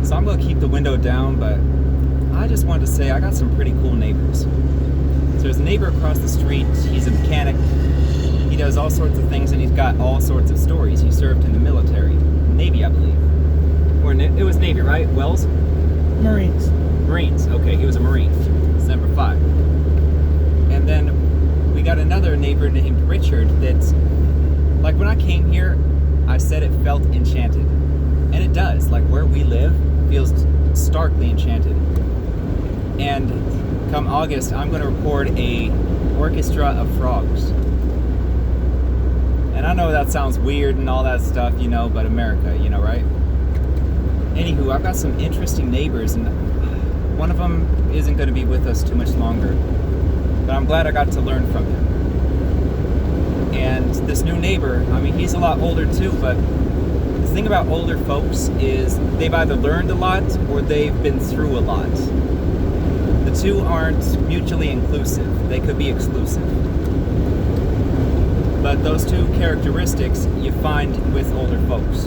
So I'm gonna keep the window down, but I just wanted to say I got some pretty cool neighbors. So there's a neighbor across the street. He's a mechanic. He does all sorts of things, and he's got all sorts of stories. He served in the military, Navy, I believe. Or it was Navy, right? Wells? Marines. Marines. Okay, he was a Marine. It's number 5. And then we got another neighbor named Richard that's, like, when I came here, I said it felt enchanted. And it does. Like, where we live feels starkly enchanted. And come August, I'm going to record a orchestra of frogs. And I know that sounds weird and all that stuff, you know, but America, you know, right? Anywho, I've got some interesting neighbors, and one of them isn't going to be with us too much longer. But I'm glad I got to learn from him. And this new neighbor, I mean, he's a lot older too, but the thing about older folks is they've either learned a lot or they've been through a lot. The two aren't mutually inclusive. They could be exclusive. But those two characteristics you find with older folks.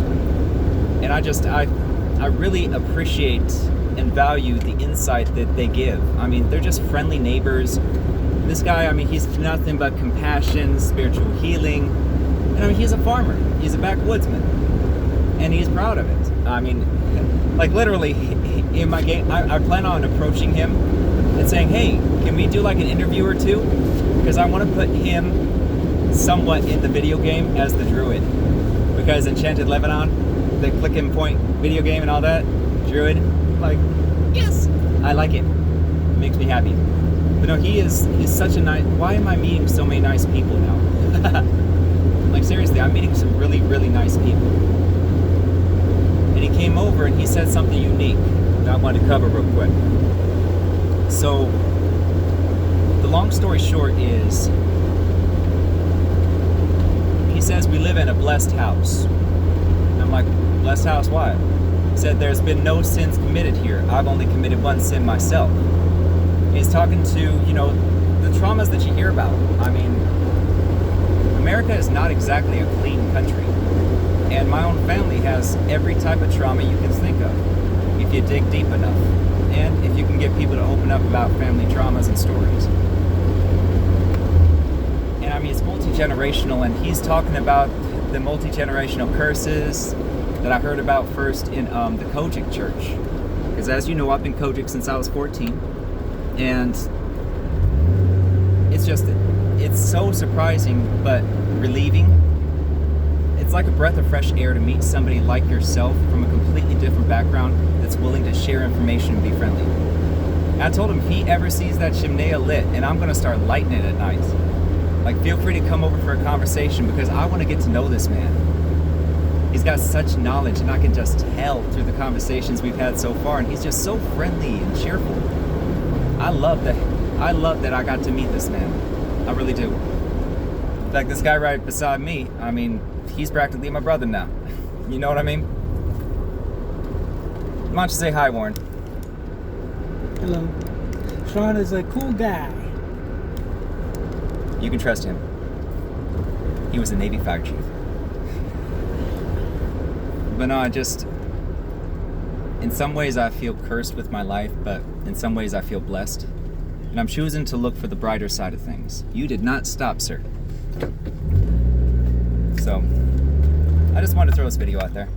And I really appreciate and value the insight that they give. I mean, they're just friendly neighbors. This guy, I mean, he's nothing but compassion, spiritual healing. And I mean, he's a farmer. He's a backwoodsman. And he's proud of it. I mean, like literally, in my game, I plan on approaching him and saying, hey, can we do like an interview or two? Because I want to put him somewhat in the video game as the druid. Because Enchanted Lebanon, the click and point video game and all that, druid, like, yes, I like it. It makes me happy. But no, he's such a nice, why am I meeting so many nice people now? Like seriously, I'm meeting some really, really nice people. And he came over and he said something unique that I wanted to cover real quick. So, the long story short is, he says we live in a blessed house. And I'm like, blessed house, why? He said there's been no sins committed here. I've only committed one sin myself. He's talking to, you know, the traumas that you hear about. I mean, America is not exactly a clean country. And my own family has every type of trauma you can think of, if you dig deep enough. And if you can get people to open up about family traumas and stories. And I mean, it's multi-generational, and he's talking about the multi-generational curses that I heard about first in the Kojic church. Because as you know, I've been Kojic since I was 14. And it's so surprising, but relieving. It's like a breath of fresh air to meet somebody like yourself from a completely different background that's willing to share information and be friendly. And I told him if he ever sees that chimney lit, and I'm going to start lighting it at night, like feel free to come over for a conversation because I want to get to know this man. He's got such knowledge, and I can just tell through the conversations we've had so far, and he's just so friendly and cheerful. I love that I got to meet this man. I really do. In fact, this guy right beside me, I mean, he's practically my brother now. You know what I mean? Why don't you say hi, Warren? Hello. Sean is a cool guy. You can trust him. He was a Navy fire chief. But no, in some ways I feel cursed with my life, but in some ways I feel blessed. And I'm choosing to look for the brighter side of things. You did not stop, sir. So, I just wanted to throw this video out there.